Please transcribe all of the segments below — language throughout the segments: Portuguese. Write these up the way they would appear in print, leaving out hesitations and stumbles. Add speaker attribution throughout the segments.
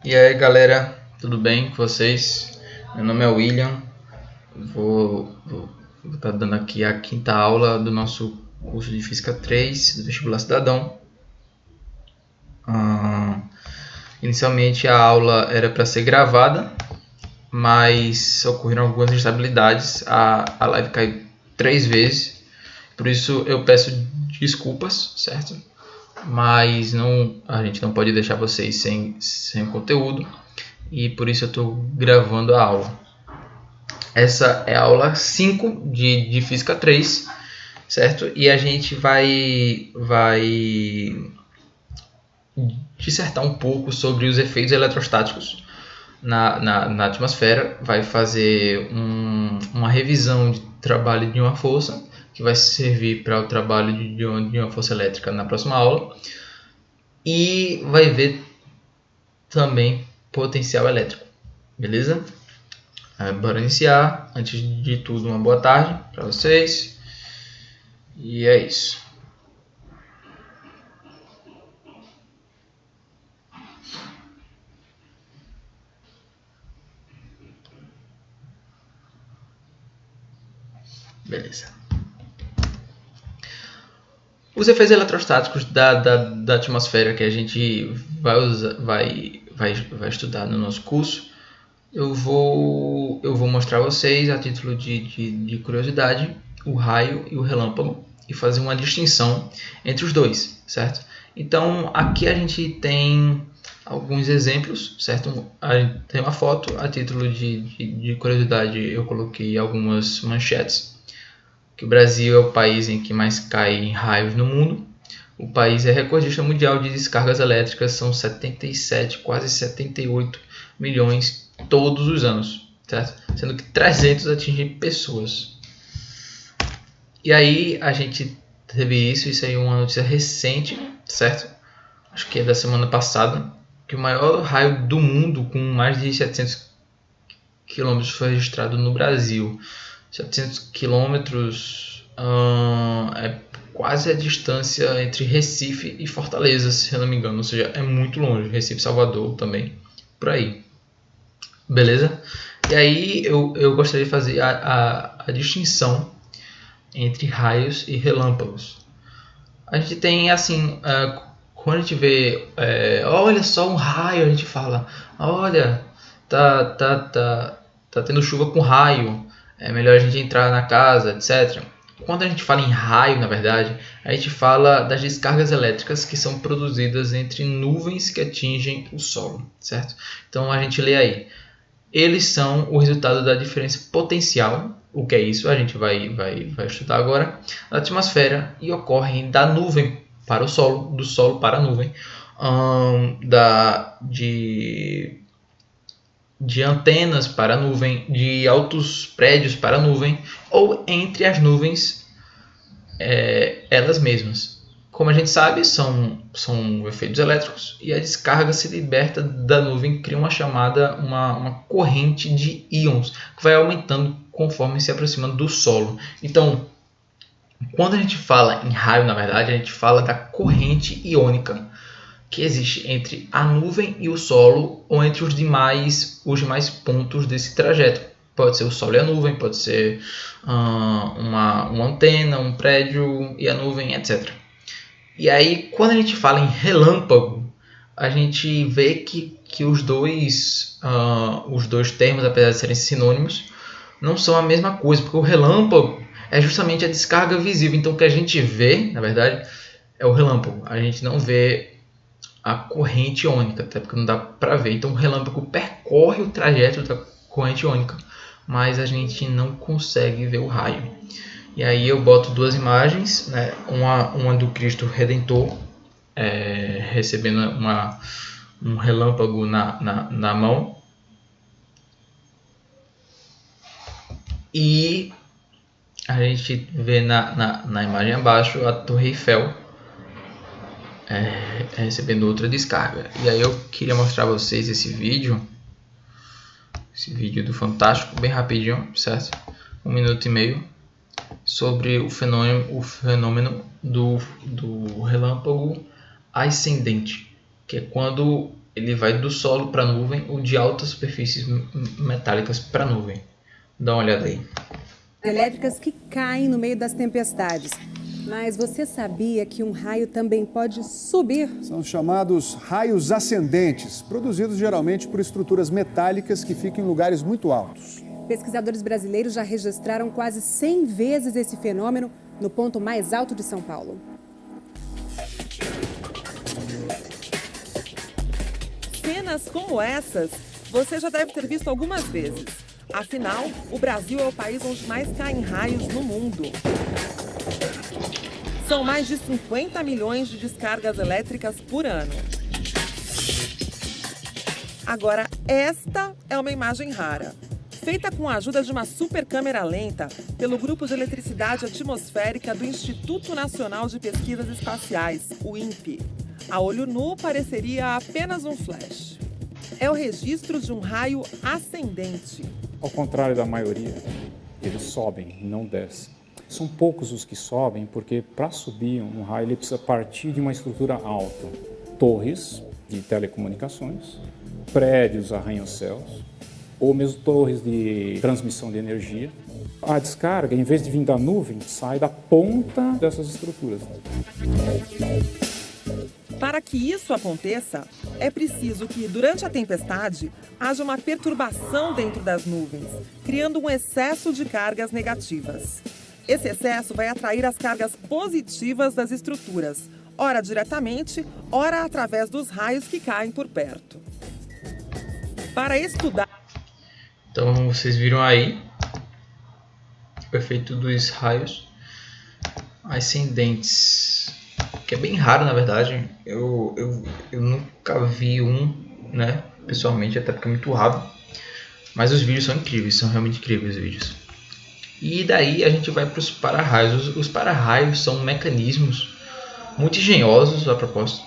Speaker 1: E aí galera, tudo bem com vocês? Meu nome é William, vou estar dando aqui a quinta aula do nosso curso de Física 3 do Vestibular Cidadão. Inicialmente a aula era para ser gravada, mas ocorreram algumas instabilidades, a live caiu 3 vezes, por isso eu peço desculpas, certo? Mas a gente não pode deixar vocês sem conteúdo. E por isso eu estou gravando a aula. Essa é a aula 5 de Física 3, certo? E a gente vai dissertar um pouco sobre os efeitos eletrostáticos na atmosfera. Vai fazer uma revisão de trabalho de uma força, que vai servir para o trabalho de uma força elétrica na próxima aula. E vai ver também potencial elétrico, beleza? Bora iniciar. Antes de tudo, uma boa tarde para vocês. E é isso. Beleza. Os efeitos eletrostáticos da atmosfera que a gente vai estudar no nosso curso, eu vou mostrar a vocês, a título de curiosidade, o raio e o relâmpago e fazer uma distinção entre os dois, certo? Então aqui a gente tem alguns exemplos, certo? Tem uma foto, a título de curiosidade eu coloquei algumas manchetes. Que o Brasil é o país em que mais cai raios no mundo. O país é recordista mundial de descargas elétricas, são 77, quase 78 milhões todos os anos, certo? Sendo que 300 atingem pessoas. E aí a gente teve isso aí é uma notícia recente, certo? Acho que é da semana passada, que o maior raio do mundo com mais de 700 quilômetros foi registrado no Brasil. 700 quilômetros é quase a distância entre Recife e Fortaleza, se eu não me engano. Ou seja, é muito longe. Recife, Salvador também, por aí. Beleza? E aí eu gostaria de fazer a distinção entre raios e relâmpagos. A gente tem assim, quando a gente vê, olha só um raio, a gente fala, olha, tá tendo chuva com raio, é melhor a gente entrar na casa, etc. Quando a gente fala em raio, na verdade, a gente fala das descargas elétricas que são produzidas entre nuvens que atingem o solo, certo? Então a gente lê aí. Eles são o resultado da diferença potencial, o que é isso? A gente vai estudar agora, na atmosfera, e ocorrem da nuvem para o solo, do solo para a nuvem, de antenas para a nuvem, de altos prédios para a nuvem, ou entre as nuvens elas mesmas. Como a gente sabe, são efeitos elétricos, e a descarga se liberta da nuvem, cria uma corrente de íons, que vai aumentando conforme se aproxima do solo. Então, quando a gente fala em raio, na verdade, a gente fala da corrente iônica que existe entre a nuvem e o solo, ou entre os demais pontos desse trajeto. Pode ser o solo e a nuvem, pode ser uma antena, um prédio e a nuvem, etc. E aí, quando a gente fala em relâmpago, a gente vê que os dois termos, apesar de serem sinônimos, não são a mesma coisa, porque o relâmpago é justamente a descarga visível. Então, o que a gente vê, na verdade, é o relâmpago. A gente não vê a corrente iônica, até porque não dá para ver. Então, o relâmpago percorre o trajeto da corrente iônica, mas a gente não consegue ver o raio. E aí eu boto duas imagens, né? uma do Cristo Redentor, recebendo um relâmpago na mão. E a gente vê na imagem abaixo a Torre Eiffel recebendo outra descarga. E aí eu queria mostrar a vocês esse vídeo do Fantástico, bem rapidinho, certo? 1 minuto e meio, sobre o fenômeno do relâmpago ascendente, que é quando ele vai do solo para a nuvem ou de altas superfícies metálicas para a nuvem. Dá uma olhada aí.
Speaker 2: Elétricas que caem no meio das tempestades. Mas você sabia que um raio também pode subir?
Speaker 3: São chamados raios ascendentes, produzidos geralmente por estruturas metálicas que ficam em lugares muito altos.
Speaker 2: Pesquisadores brasileiros já registraram quase 100 vezes esse fenômeno no ponto mais alto de São Paulo.
Speaker 4: Cenas como essas, você já deve ter visto algumas vezes. Afinal, o Brasil é o país onde mais caem raios no mundo. São mais de 50 milhões de descargas elétricas por ano. Agora, esta é uma imagem rara. Feita com a ajuda de uma super câmera lenta pelo Grupo de Eletricidade Atmosférica do Instituto Nacional de Pesquisas Espaciais, o INPE. A olho nu pareceria apenas um flash. É o registro de um raio ascendente.
Speaker 5: Ao contrário da maioria, eles sobem, não descem. São poucos os que sobem, porque para subir um raio ele precisa partir de uma estrutura alta. Torres de telecomunicações, prédios, arranha-céus, ou mesmo torres de transmissão de energia. A descarga, em vez de vir da nuvem, sai da ponta dessas estruturas.
Speaker 4: Para que isso aconteça, é preciso que, durante a tempestade, haja uma perturbação dentro das nuvens, criando um excesso de cargas negativas. Esse excesso vai atrair as cargas positivas das estruturas, ora diretamente, ora através dos raios que caem por perto. Para estudar...
Speaker 1: Então vocês viram aí o efeito dos raios ascendentes, que é bem raro na verdade. Eu nunca vi um, né, pessoalmente, até porque é muito raro. Mas os vídeos são incríveis, são realmente incríveis os vídeos. E daí a gente vai para os para-raios. Os para-raios são mecanismos muito engenhosos, a propósito,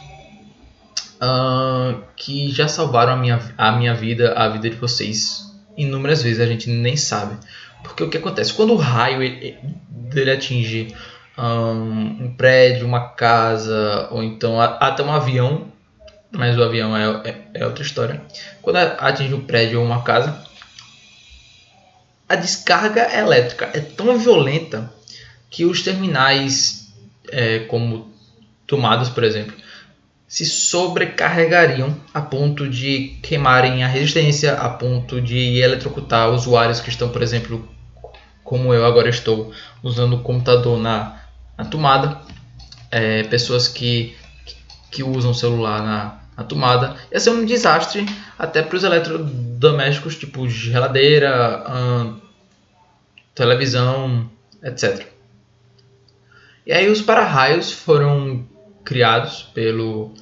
Speaker 1: que já salvaram a minha vida, a vida de vocês inúmeras vezes, a gente nem sabe. Porque o que acontece? Quando o raio ele atinge um prédio, uma casa, ou então até um avião, mas o avião é outra história. Quando atinge um prédio ou uma casa, a descarga elétrica é tão violenta que os terminais, como tomadas, por exemplo, se sobrecarregariam a ponto de queimarem a resistência, a ponto de eletrocutar usuários que estão, por exemplo, como eu agora estou, usando o computador na tomada, pessoas que usam o celular na tomada. Ia ser um desastre até para os eletrodomésticos, tipo geladeira, televisão, etc. E aí os para-raios foram criados pelo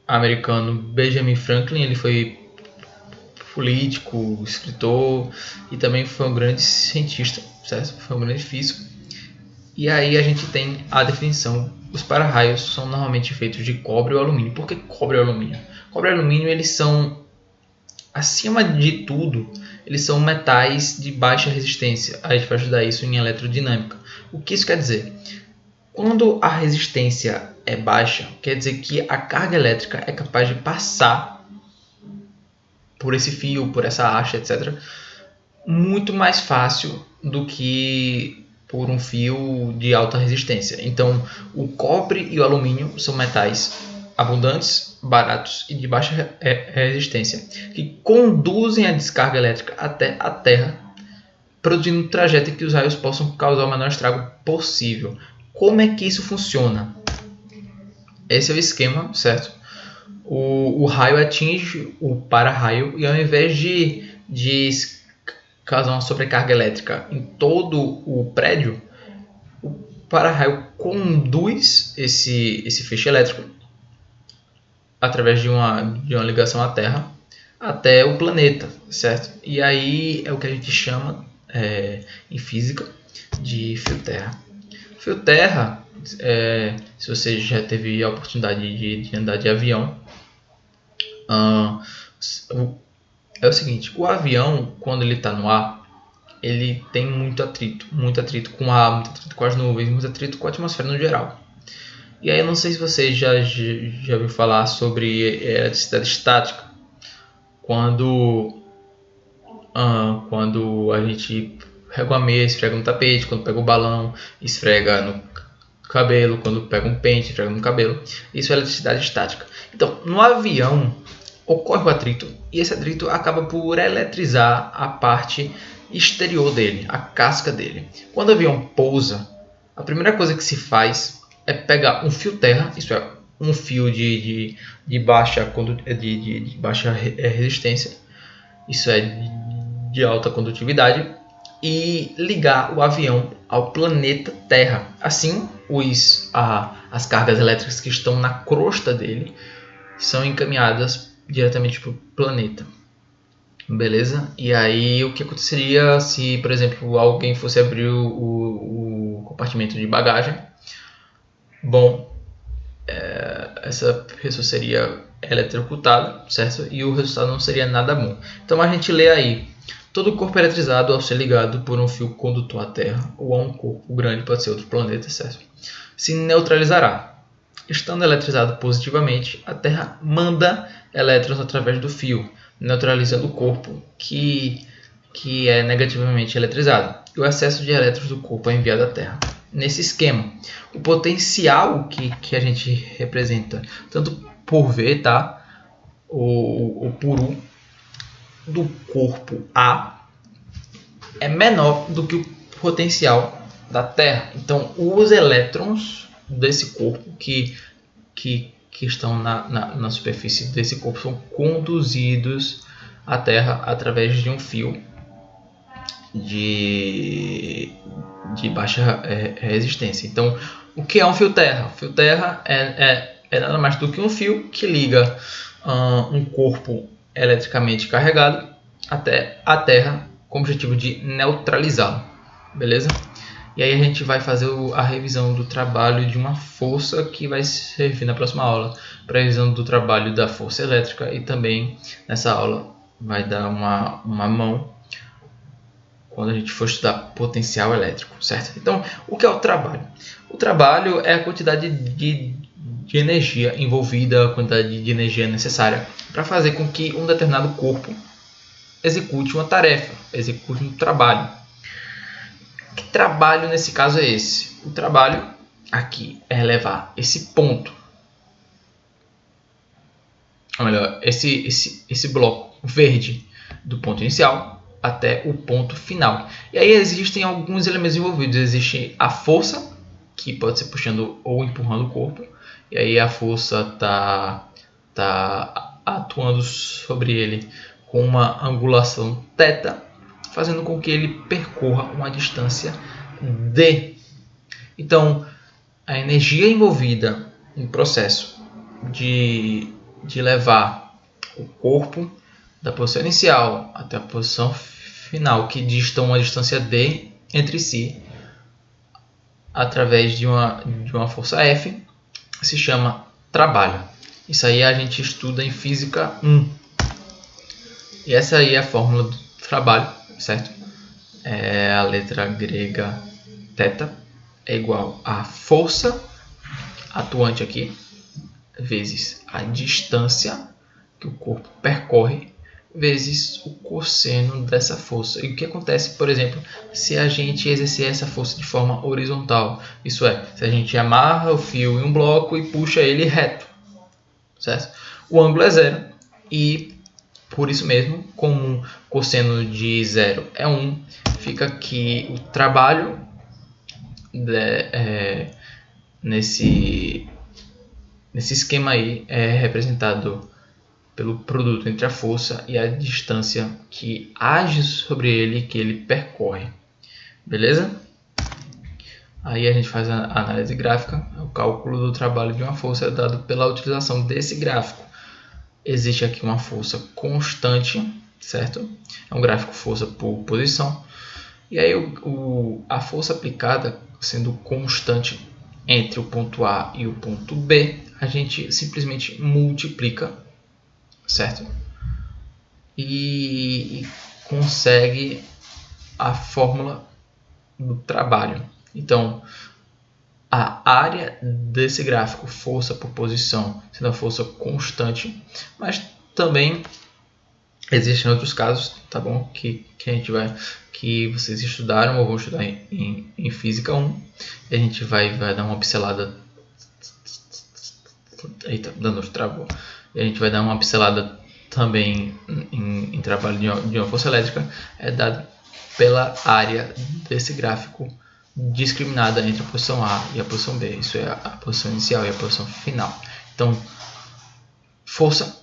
Speaker 1: americano Benjamin Franklin. Ele foi político, escritor e também foi um grande cientista, certo? Foi um grande físico. E aí a gente tem a definição. Os para-raios são normalmente feitos de cobre ou alumínio. Por que cobre ou alumínio? Cobre e alumínio, eles são, acima de tudo, eles são metais de baixa resistência. A gente vai estudar isso em eletrodinâmica. O que isso quer dizer? Quando a resistência é baixa, quer dizer que a carga elétrica é capaz de passar por esse fio, por essa haste, etc., muito mais fácil do que por um fio de alta resistência. Então, o cobre e o alumínio são metais abundantes, baratos e de baixa resistência, que conduzem a descarga elétrica até a Terra, produzindo um trajeto em que os raios possam causar o menor estrago possível. Como é que isso funciona? Esse é o esquema, certo? O raio atinge o para-raio e ao invés de causar uma sobrecarga elétrica em todo o prédio, o para-raio conduz esse feixe elétrico através de uma ligação à Terra até o planeta, certo? E aí é o que a gente chama em física de fio terra. Fio terra, se você já teve a oportunidade de andar de avião, é o seguinte: o avião, quando ele está no ar, ele tem muito atrito com o ar, muito atrito com as nuvens, muito atrito com a atmosfera no geral. E aí eu não sei se você já ouviu falar sobre eletricidade estática, quando a gente rega uma mesa, esfrega no tapete, quando pega o balão, esfrega no cabelo, quando pega um pente, esfrega no cabelo. Isso é eletricidade estática. Então, no avião ocorre o atrito, e esse atrito acaba por eletrizar a parte exterior dele, a casca dele. Quando o avião pousa, a primeira coisa que se faz é pegar um fio terra, isso é, um fio de baixa resistência, isso é de alta condutividade, e ligar o avião ao planeta Terra. Assim, as cargas elétricas que estão na crosta dele são encaminhadas diretamente para o planeta. Beleza? E aí o que aconteceria se, por exemplo, alguém fosse abrir o compartimento de bagagem? Bom, essa pessoa seria eletrocutada, certo? E o resultado não seria nada bom. Então a gente lê aí: todo corpo eletrizado, ao ser ligado por um fio condutor à Terra ou a um corpo grande, pode ser outro planeta, certo, se neutralizará. Estando eletrizado positivamente, a Terra manda elétrons através do fio, neutralizando o corpo que é negativamente eletrizado. E o excesso de elétrons do corpo é enviado à Terra. Nesse esquema, o potencial que a gente representa, tanto por V, tá, ou por U, do corpo A é menor do que o potencial da Terra. Então, os elétrons desse corpo que estão na superfície desse corpo são conduzidos à Terra através de um fio de baixa resistência. Então, o que é um fio terra? O fio terra é nada mais do que um fio que liga um corpo eletricamente carregado até a Terra com o objetivo de neutralizá-lo. Beleza? E aí a gente vai fazer a revisão do trabalho de uma força que vai servir na próxima aula para a revisão do trabalho da força elétrica, e também nessa aula vai dar uma mão quando a gente for estudar potencial elétrico, certo? Então, o que é o trabalho? O trabalho é a quantidade de energia envolvida, a quantidade de energia necessária para fazer com que um determinado corpo execute uma tarefa, execute um trabalho. Que trabalho nesse caso é esse? O trabalho aqui é levar esse ponto, ou melhor, esse bloco verde do ponto inicial até o ponto final. E aí existem alguns elementos envolvidos. Existe a força, que pode ser puxando ou empurrando o corpo, e aí a força tá atuando sobre ele com uma angulação θ, fazendo com que ele percorra uma distância d. Então, a energia envolvida no processo de levar o corpo da posição inicial até a posição final, que distam uma distância d entre si, através de uma força F, se chama trabalho. Isso aí a gente estuda em Física 1. E essa aí é a fórmula do trabalho, certo? É a letra grega θ é igual a força atuante aqui vezes a distância que o corpo percorre vezes o cosseno dessa força. E o que acontece, por exemplo, se a gente exercer essa força de forma horizontal? Isso é, se a gente amarra o fio em um bloco e puxa ele reto, certo? O ângulo é zero, e por isso mesmo, como o cosseno de zero é 1, fica que o trabalho nesse esquema aí é representado pelo produto entre a força e a distância que age sobre ele, que ele percorre. Beleza? Aí a gente faz a análise gráfica. O cálculo do trabalho de uma força é dado pela utilização desse gráfico. Existe aqui uma força constante, certo? É um gráfico força por posição. E aí a força aplicada sendo constante entre o ponto A e o ponto B, a gente simplesmente multiplica, certo? E consegue a fórmula do trabalho. Então, a área desse gráfico, força por posição, sendo a força constante, mas também existem outros casos, tá bom? Que a gente vai, que vocês estudaram ou vão estudar em Física 1, e a gente vai dar uma pincelada. Eita, dando travou. E a gente vai dar uma pincelada também em trabalho de uma força elétrica, é dado pela área desse gráfico discriminada entre a posição A e a posição B. Isso é a posição inicial e a posição final. Então, força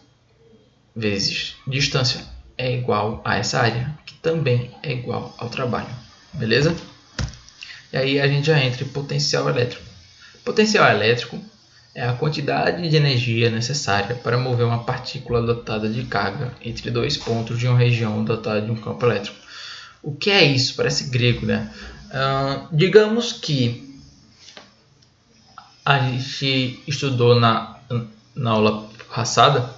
Speaker 1: vezes distância é igual a essa área, que também é igual ao trabalho. Beleza? E aí a gente já entra em potencial elétrico. Potencial elétrico é a quantidade de energia necessária para mover uma partícula dotada de carga entre dois pontos de uma região dotada de um campo elétrico. O que é isso? Parece grego, né? Digamos que a gente estudou na aula passada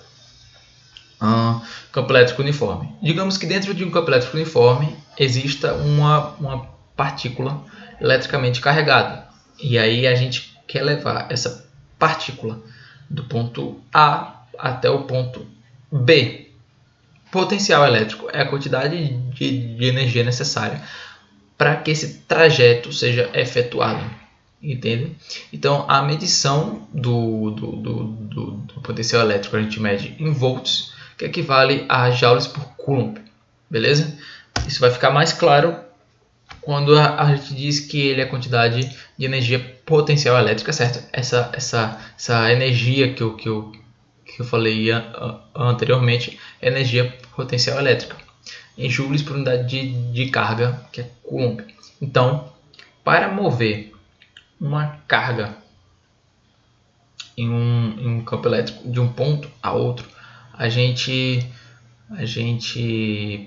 Speaker 1: campo elétrico uniforme. Digamos que dentro de um campo elétrico uniforme exista uma partícula eletricamente carregada. E aí a gente quer levar essa partícula do ponto A até o ponto B. Potencial elétrico é a quantidade de energia necessária para que esse trajeto seja efetuado. Entende? Então, a medição do potencial elétrico a gente mede em volts, que equivale a joules por coulomb. Beleza? Isso vai ficar mais claro quando a gente diz que ele é a quantidade de energia potencial elétrica, certo? Essa energia que eu falei anteriormente é energia potencial elétrica em joules por unidade de carga, que é coulomb. Então, para mover uma carga em um campo elétrico de um ponto a outro, a gente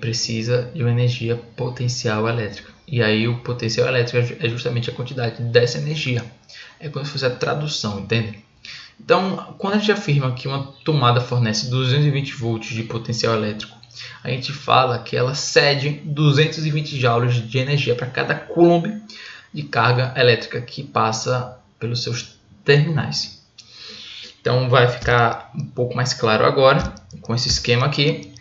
Speaker 1: precisa de uma energia potencial elétrica. E aí o potencial elétrico é justamente a quantidade dessa energia. É como se fosse a tradução, entende? Então, quando a gente afirma que uma tomada fornece 220 volts de potencial elétrico, a gente fala que ela cede 220 joules de energia para cada coulomb de carga elétrica que passa pelos seus terminais. Então vai ficar um pouco mais claro agora com esse esquema aqui.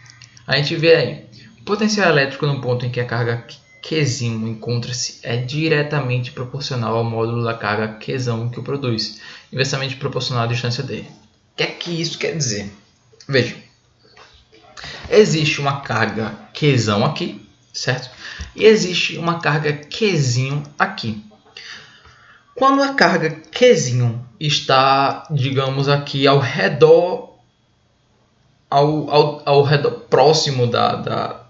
Speaker 1: A gente vê aí, o potencial elétrico no ponto em que a carga Q' encontra-se é diretamente proporcional ao módulo da carga Q' que o produz, inversamente proporcional à distância dele. O que é que isso quer dizer? Veja, existe uma carga Q' aqui, certo? E existe uma carga Q' aqui. Quando a carga Q' está, digamos aqui, ao redor próximo da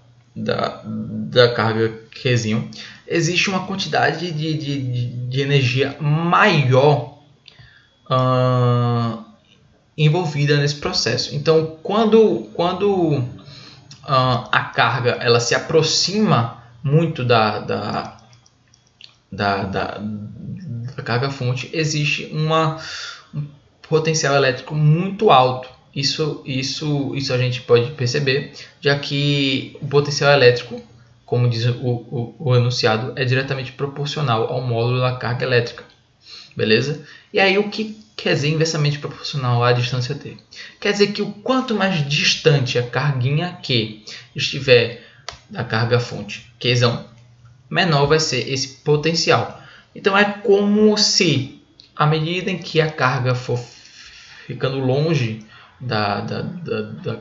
Speaker 1: carga Q', existe uma quantidade de energia maior envolvida nesse processo. Então, quando a carga ela se aproxima muito da carga fonte, existe um potencial elétrico muito alto. Isso a gente pode perceber, já que o potencial elétrico, como diz o enunciado, é diretamente proporcional ao módulo da carga elétrica. Beleza? E aí o que quer dizer inversamente proporcional à distância t? Quer dizer que o quanto mais distante a carguinha Q estiver da carga fonte Q', menor vai ser esse potencial. Então é como se, à medida em que a carga for ficando longe da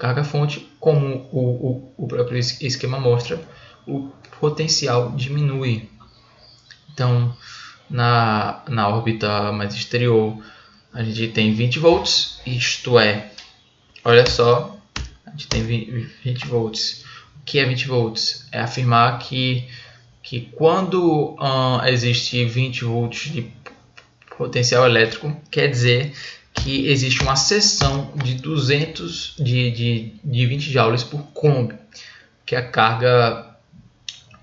Speaker 1: carga fonte, como o próprio esquema mostra, o potencial diminui. Então, na órbita mais exterior, a gente tem 20 volts, isto é, olha só, a gente tem 20 volts. O que é 20 volts? É afirmar que quando existe 20 volts de potencial elétrico, quer dizer que existe uma seção de 20 joules por coulomb, que a carga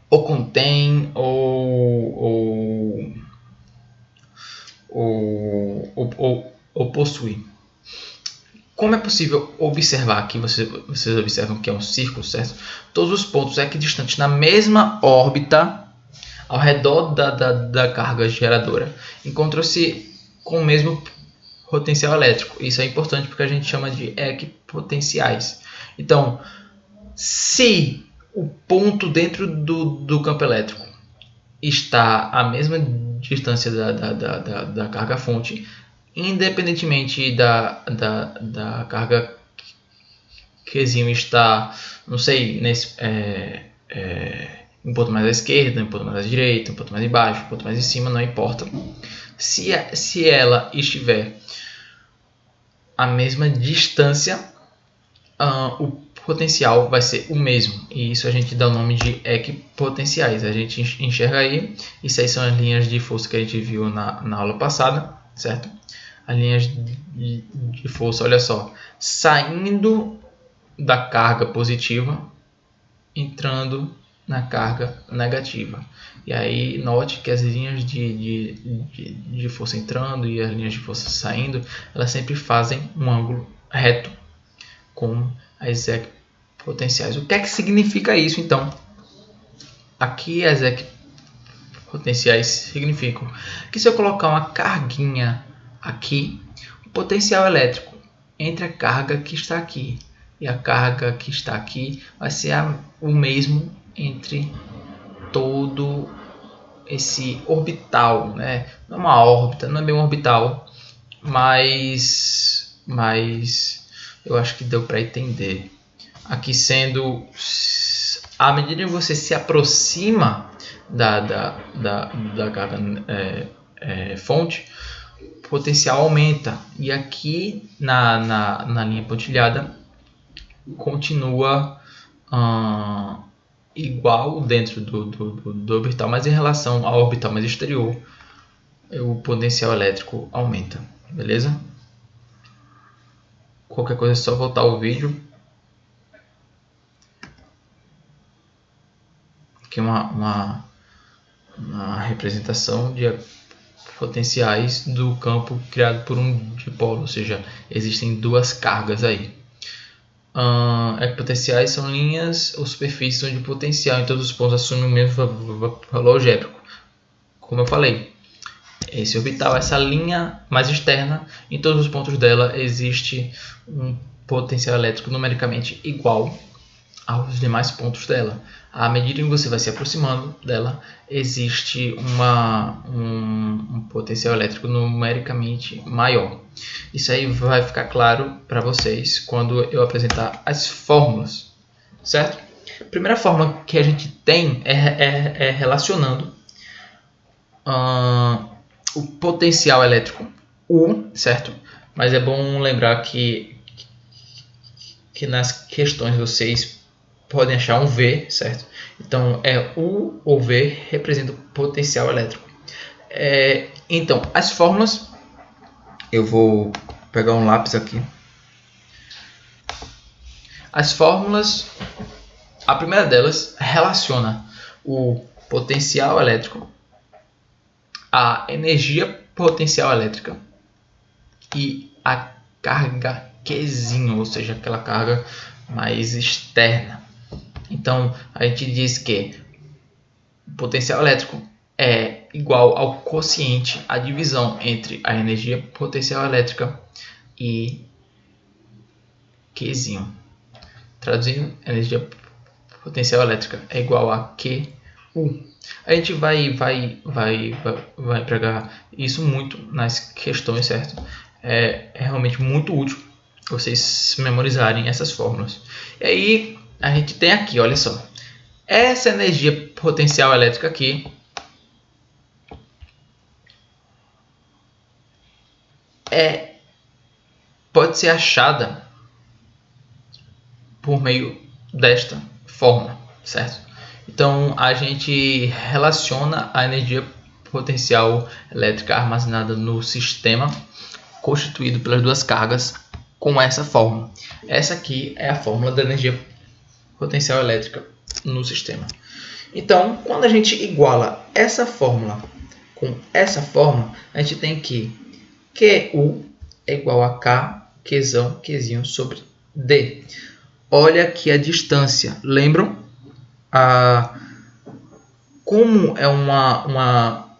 Speaker 1: ou contém ou possui. Como é possível observar aqui, vocês observam que é um círculo, certo? Todos os pontos equidistantes na mesma órbita ao redor da carga geradora encontram-se com o mesmo potencial elétrico. Isso é importante porque a gente chama de equipotenciais. Então, se o ponto dentro do campo elétrico está à mesma distância da carga fonte, independentemente da carga Qzinho está, não sei, um ponto mais à esquerda, um ponto mais à direita, um ponto mais embaixo, um ponto mais em cima, não importa. Se ela estiver à mesma distância, o potencial vai ser o mesmo. E isso a gente dá o nome de equipotenciais. A gente enxerga aí. Isso aí são as linhas de força que a gente viu na aula passada, certo? As linhas de força, olha só, saindo da carga positiva, entrando na carga negativa. E aí note que as linhas de força entrando e as linhas de força saindo, elas sempre fazem um ângulo reto com as equipotenciais. O que é que significa isso então? Aqui as equipotenciais significam que se eu colocar uma carguinha aqui, o potencial elétrico entre a carga que está aqui e a carga que está aqui vai ser o mesmo entre todo esse orbital, né? Não é uma órbita, não é bem um orbital, mas eu acho que deu para entender. Aqui sendo, à medida que você se aproxima da carga fonte, o potencial aumenta, e aqui na linha pontilhada continua igual dentro do orbital, mas em relação ao orbital mais exterior, o potencial elétrico aumenta, beleza? Qualquer coisa é só voltar ao vídeo. Aqui uma representação de potenciais do campo criado por um dipolo, ou seja, existem duas cargas aí. Equipotenciais são linhas ou superfícies onde o potencial em todos os pontos assume o mesmo valor algébrico. Como eu falei, esse orbital, essa linha mais externa, em todos os pontos dela existe um potencial elétrico numericamente igual aos demais pontos dela. À medida que você vai se aproximando dela, existe um potencial elétrico numericamente maior. Isso aí vai ficar claro para vocês quando eu apresentar as fórmulas, certo? A primeira fórmula que a gente tem é relacionando o potencial elétrico U, certo? Mas é bom lembrar que nas questões vocês podem achar um V, certo? Então, U ou V representa o potencial elétrico. Então, as fórmulas, eu vou pegar um lápis aqui. As fórmulas, a primeira delas relaciona o potencial elétrico, a energia potencial elétrica e a carga Qzinho, ou seja, aquela carga mais externa. Então, a gente diz que o potencial elétrico é igual ao quociente, a divisão entre a energia potencial elétrica e Qzinho. Traduzindo, a energia potencial elétrica é igual a QU. A gente vai empregar isso muito nas questões, certo? É realmente muito útil vocês memorizarem essas fórmulas. E aí, a gente tem aqui, olha só, essa energia potencial elétrica aqui pode ser achada por meio desta fórmula, certo? Então a gente relaciona a energia potencial elétrica armazenada no sistema constituído pelas duas cargas com essa fórmula. Essa aqui é a fórmula da energia potencial elétrica no sistema. Então, quando a gente iguala essa fórmula com essa fórmula, a gente tem que QU é igual a K, Qzinho sobre D. Olha aqui a distância. Lembram? como é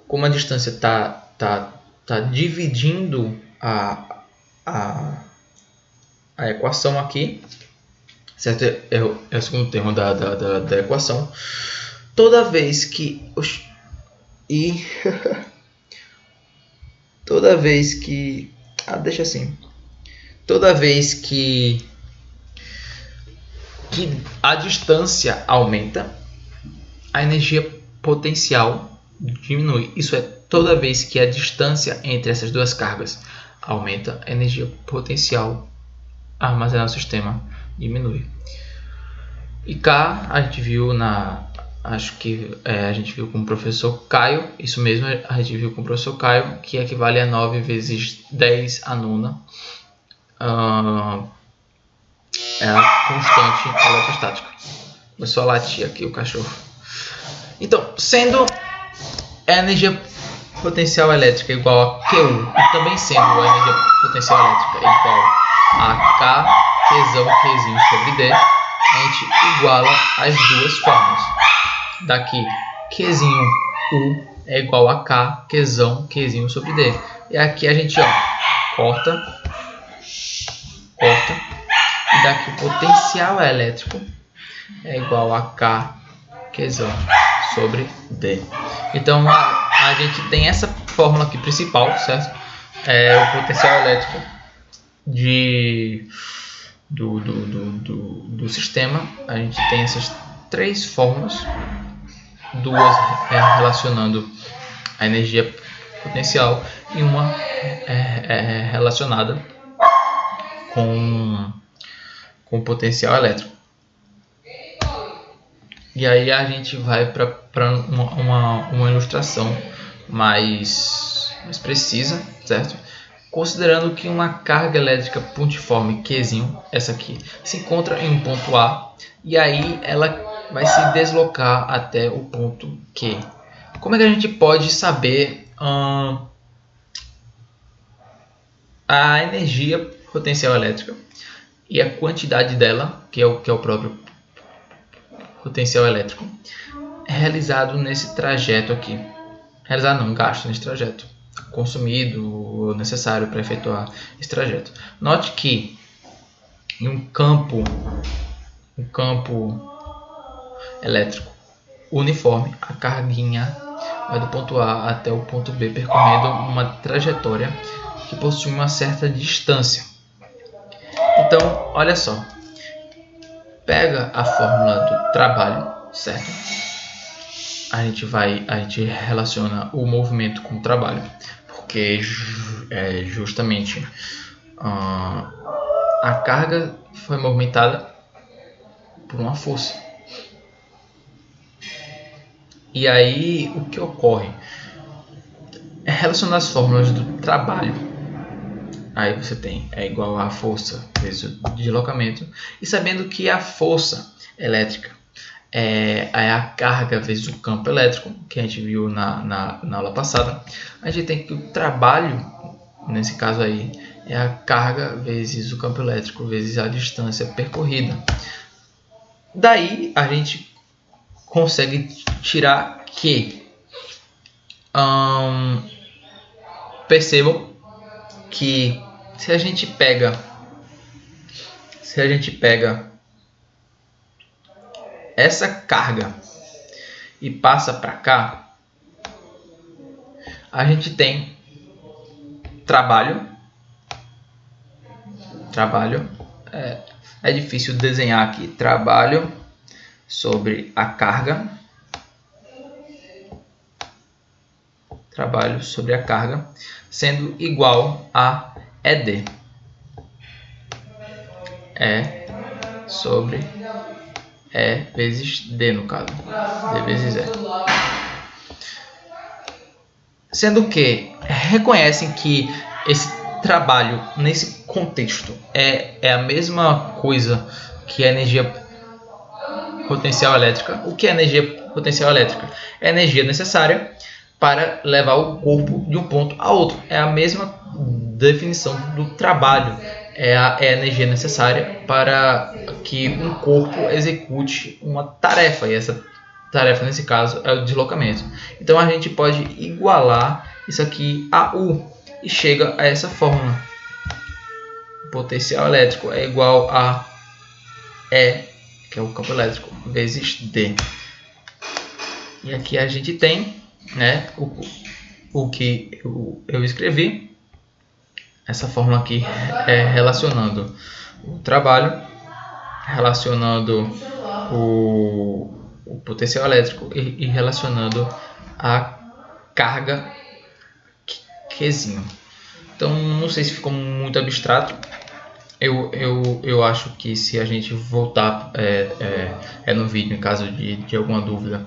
Speaker 1: como a distância tá dividindo a equação aqui, certo? É o segundo termo da equação. Toda vez que toda vez que deixa assim. Toda vez que a distância aumenta, a energia potencial diminui. Isso é, toda vez que a distância entre essas duas cargas aumenta, a energia potencial armazenada no sistema diminui. E K a gente viu a gente viu com o professor Caio, isso mesmo, a gente viu com o professor Caio, que equivale a 9 vezes 10 a nona. É a constante eletrostática. Começou a latir aqui o cachorro. Então, sendo a energia potencial elétrica igual a Q, e também sendo a energia potencial elétrica igual a K, Qzão, Qzinho sobre D, a gente iguala as duas formas. Daqui, Qzinho U é igual a K, Qzão, Qzinho sobre D. E aqui a gente corta. E daqui o potencial elétrico é igual a K, Qzão sobre D. Então a gente tem essa fórmula aqui principal, certo? É o potencial elétrico do sistema. A gente tem essas três fórmulas, duas relacionando a energia potencial e uma relacionada com o potencial elétrico. E aí a gente vai para uma ilustração mais precisa, certo? Considerando que uma carga elétrica pontiforme Qzinho, essa aqui, se encontra em um ponto A e aí ela vai se deslocar até o ponto Q. Como é que a gente pode saber a energia potencial elétrica e a quantidade dela, que é o próprio potencial elétrico, realizado nesse trajeto aqui? Realizado não, gasto nesse trajeto, consumido, necessário para efetuar esse trajeto. Note que em um campo elétrico uniforme, a carguinha vai do ponto A até o ponto B percorrendo uma trajetória que possui uma certa distância. Então, olha só, pega a fórmula do trabalho, certo? A gente relaciona o movimento com o trabalho, porque justamente a carga foi movimentada por uma força. E aí o que ocorre? Relacionando as fórmulas do trabalho, aí você tem igual a força vezes o deslocamento, e sabendo que a força elétrica é a carga vezes o campo elétrico, que a gente viu na aula passada, a gente tem que o trabalho, nesse caso aí, é a carga vezes o campo elétrico vezes a distância percorrida. Daí a gente consegue tirar que percebam que se a gente pega essa carga e passa para cá, a gente tem trabalho. É difícil desenhar aqui. Trabalho sobre a carga. Trabalho sobre a carga sendo igual a ED. E sobre E vezes D, no caso. D vezes E. Sendo que reconhecem que esse trabalho, nesse contexto, é a mesma coisa que a energia potencial elétrica. O que é energia potencial elétrica? É a energia necessária para levar o corpo de um ponto a outro. É a mesma definição do trabalho. É a energia necessária para que um corpo execute uma tarefa. E essa tarefa nesse caso é o deslocamento. Então a gente pode igualar isso aqui a U e chega a essa fórmula. O potencial elétrico é igual a E, que é o campo elétrico, vezes D. E aqui a gente tem, né, o que eu escrevi. Essa fórmula aqui é relacionando o trabalho, relacionando o potencial elétrico e relacionando a carga Qzinho. Então não sei se ficou muito abstrato. Eu acho que se a gente voltar no vídeo em caso de alguma dúvida,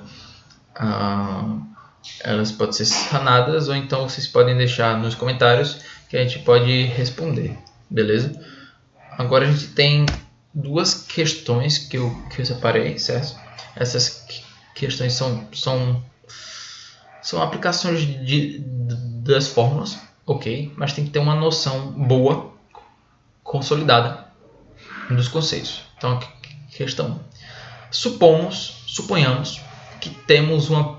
Speaker 1: elas podem ser sanadas, ou então vocês podem deixar nos comentários que a gente pode responder, beleza? Agora a gente tem duas questões que eu separei, certo? Essas questões são aplicações das fórmulas, ok? Mas tem que ter uma noção boa, consolidada dos conceitos. Então, questão 1. Suponhamos que temos uma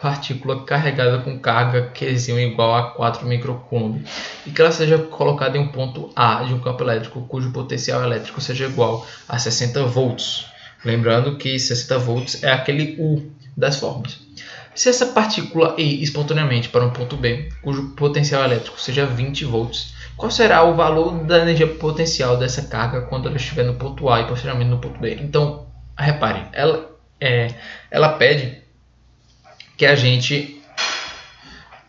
Speaker 1: partícula carregada com carga Qzinho igual a 4 microcoulomb e que ela seja colocada em um ponto A de um campo elétrico cujo potencial elétrico seja igual a 60 volts. Lembrando que 60 volts é aquele U das fórmulas. Se essa partícula ir espontaneamente para um ponto B, cujo potencial elétrico seja 20 volts, qual será o valor da energia potencial dessa carga quando ela estiver no ponto A e posteriormente no ponto B? Então, repare, ela pede que a gente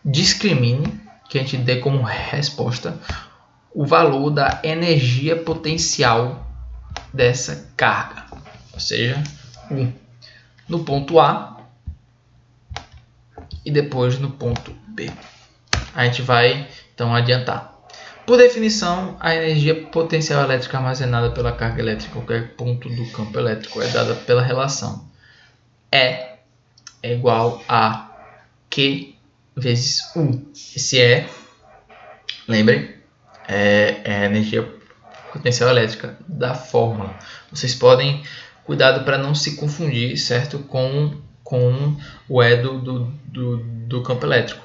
Speaker 1: discrimine, que a gente dê como resposta o valor da energia potencial dessa carga, ou seja, no ponto A e depois no ponto B. A gente vai então adiantar. Por definição, a energia potencial elétrica armazenada pela carga elétrica em qualquer ponto do campo elétrico é dada pela relação E é igual a Q vezes U. Esse E, lembrem, é a energia potencial elétrica da fórmula. Vocês podem, cuidado para não se confundir, certo, com o E do campo elétrico.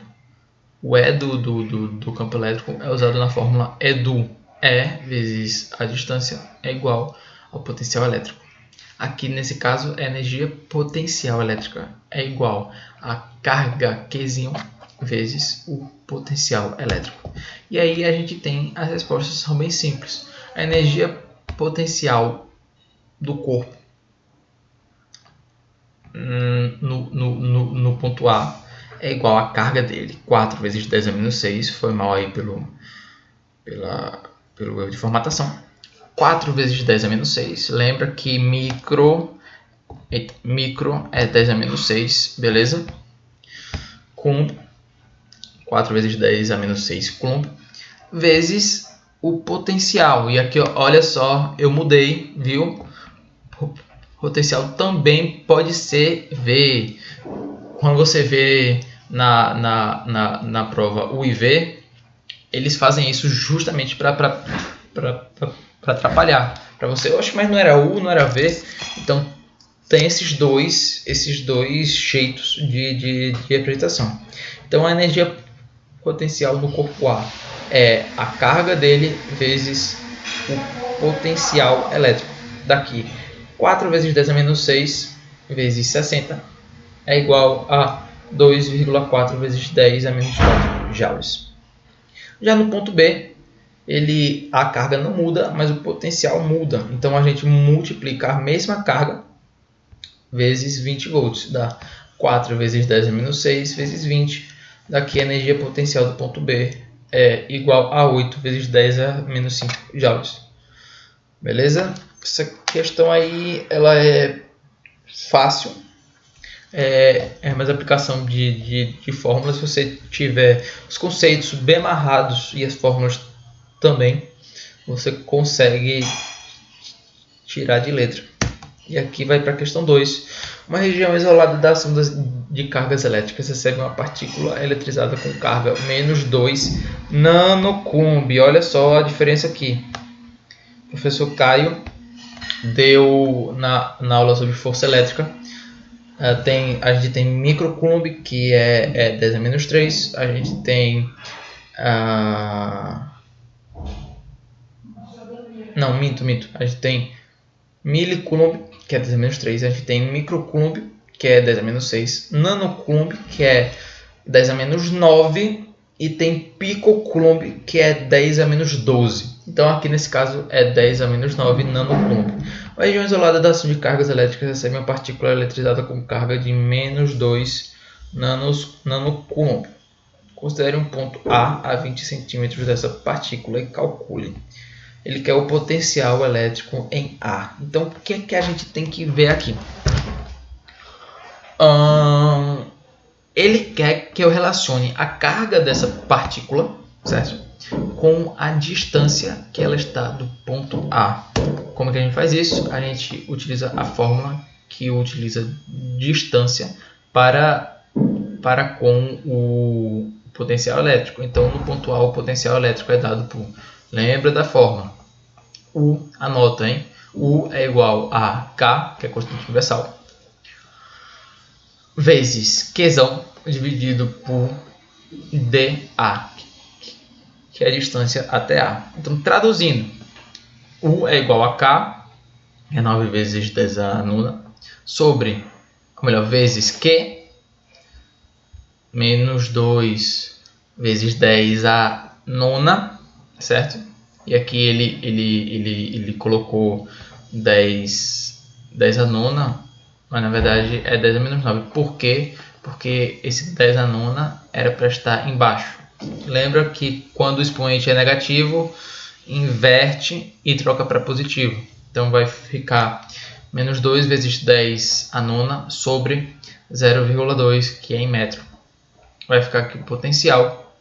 Speaker 1: O E do campo elétrico é usado na fórmula E do E vezes a distância é igual ao potencial elétrico. Aqui nesse caso, a energia potencial elétrica é igual a carga Qzinho vezes o potencial elétrico. E aí a gente tem, as respostas são bem simples. A energia potencial do corpo no ponto A é igual à carga dele, 4 vezes 10 a menos 6, foi mal aí pelo erro de formatação. 4 vezes 10 a menos 6, lembra que micro é 10 a menos 6, beleza? Com 4 vezes 10 a menos 6 coulomb, vezes o potencial. E aqui, ó, olha só, eu mudei, viu? O potencial também pode ser V. Quando você vê na prova U e V, eles fazem isso justamente para atrapalhar. Para você, oxe, mas não era U, não era V. Então tem esses dois jeitos de apresentação. Então a energia potencial do corpo A é a carga dele vezes o potencial elétrico. Daqui 4 vezes 10 a menos 6 vezes 60 é igual a 2,4 vezes 10 a menos 4 joules. Já no ponto B, a carga não muda, mas o potencial muda. Então a gente multiplica a mesma carga vezes 20 volts. Dá 4 vezes 10 a menos 6 vezes 20. Daqui a energia potencial do ponto B é igual a 8 vezes 10 a menos 5 joules. Beleza? Essa questão aí ela é fácil. É mais aplicação de fórmulas. Se você tiver os conceitos bem amarrados e as fórmulas também, você consegue tirar de letra. E aqui vai para a questão 2. Uma região isolada da ação de cargas elétricas recebe uma partícula eletrizada com carga menos 2 nanocoulomb. Olha só a diferença aqui. O professor Caio deu na aula sobre força elétrica A gente tem microcoulomb, que é 10 a menos 3. A gente tem... Não, minto. A gente tem milicoulomb, que é 10 a menos 3. A gente tem microcoulomb, que é 10 a menos 6. Nanocoulomb, que é 10 a menos 9. E tem picocoulomb, que é 10 a menos 12. Então aqui nesse caso é 10 a menos 9 nanocoulomb. A região isolada da ação de cargas elétricas recebe uma partícula eletrizada com carga de menos 2 nanocoulomb. Considere um ponto A 20 cm dessa partícula e calcule. Ele quer o potencial elétrico em A. Então o que é que a gente tem que ver aqui? Ele quer que eu relacione a carga dessa partícula, certo, com a distância que ela está do ponto A. Como que a gente faz isso? A gente utiliza a fórmula que utiliza distância para com o potencial elétrico. Então, no ponto A, o potencial elétrico é dado por... Lembra da fórmula? U, anota, hein? U é igual a K, que é constante universal, vezes Qzão dividido por dA, que é a distância até A. Então, traduzindo, U é igual a K, que é 9 vezes 10 a nona, sobre, ou melhor, vezes Q, menos 2 vezes 10 a nona, certo? E aqui ele colocou 10 a nona, mas na verdade é 10 a menos 9. Por quê? Porque esse 10 a nona era para estar embaixo. Lembra que quando o expoente é negativo, inverte e troca para positivo. Então vai ficar menos 2 vezes 10 a nona sobre 0,2, que é em metro. Vai ficar aqui o potencial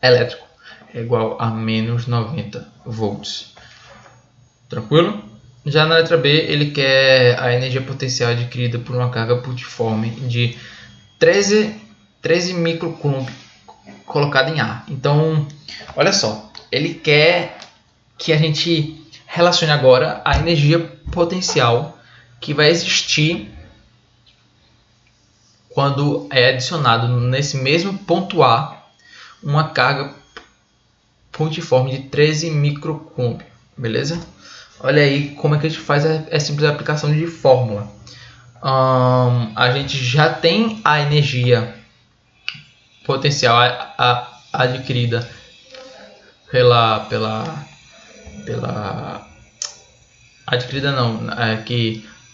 Speaker 1: elétrico é igual a menos 90 volts. Tranquilo? Já na letra B, ele quer a energia potencial adquirida por uma carga putiforme de 13 microcoulomb colocada em A. Então, olha só, ele quer que a gente relacione agora a energia potencial que vai existir quando é adicionado nesse mesmo ponto A uma carga pontiforme de 13 microcoulomb, beleza? Olha aí como é que a gente faz a simples aplicação de fórmula. A gente já tem a energia potencial adquirida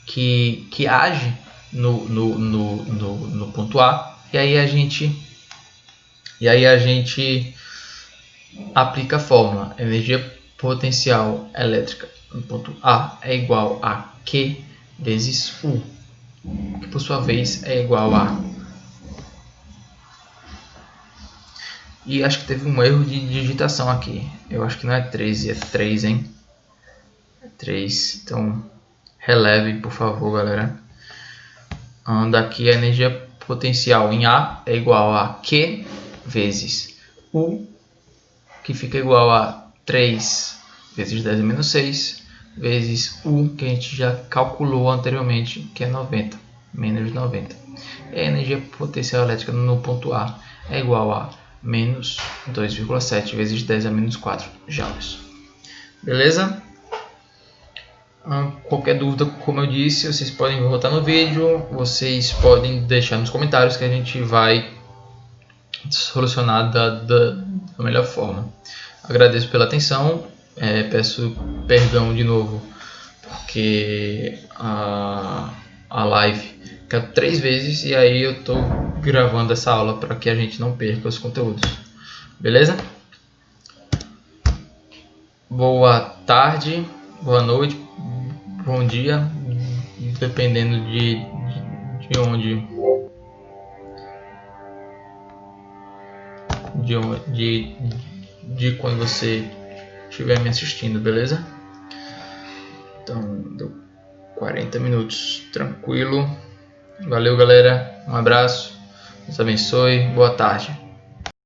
Speaker 1: que age no ponto A, e aí a gente aplica a fórmula. Energia potencial elétrica no ponto A é igual a Q vezes U, que por sua vez é igual a... E acho que teve um erro de digitação aqui. Eu acho que não é 13, é 3, hein? É 3, então releve, por favor, galera. Daqui a energia potencial em A é igual a Q vezes U, que fica igual a 3 vezes 10 a menos 6, vezes U, que a gente já calculou anteriormente, que é 90, menos 90. E a energia potencial elétrica no ponto A é igual a menos 2,7 vezes 10 a menos 4 joules. Beleza? Qualquer dúvida, como eu disse, vocês podem voltar no vídeo, vocês podem deixar nos comentários que a gente vai solucionar da melhor forma. Agradeço pela atenção, peço perdão de novo, porque a live caiu 3 vezes e aí eu estou gravando essa aula para que a gente não perca os conteúdos. Beleza? Boa tarde, boa noite, bom dia, dependendo de quando você estiver me assistindo, beleza? Então, deu 40 minutos, tranquilo. Valeu, galera, um abraço, Deus abençoe, boa tarde.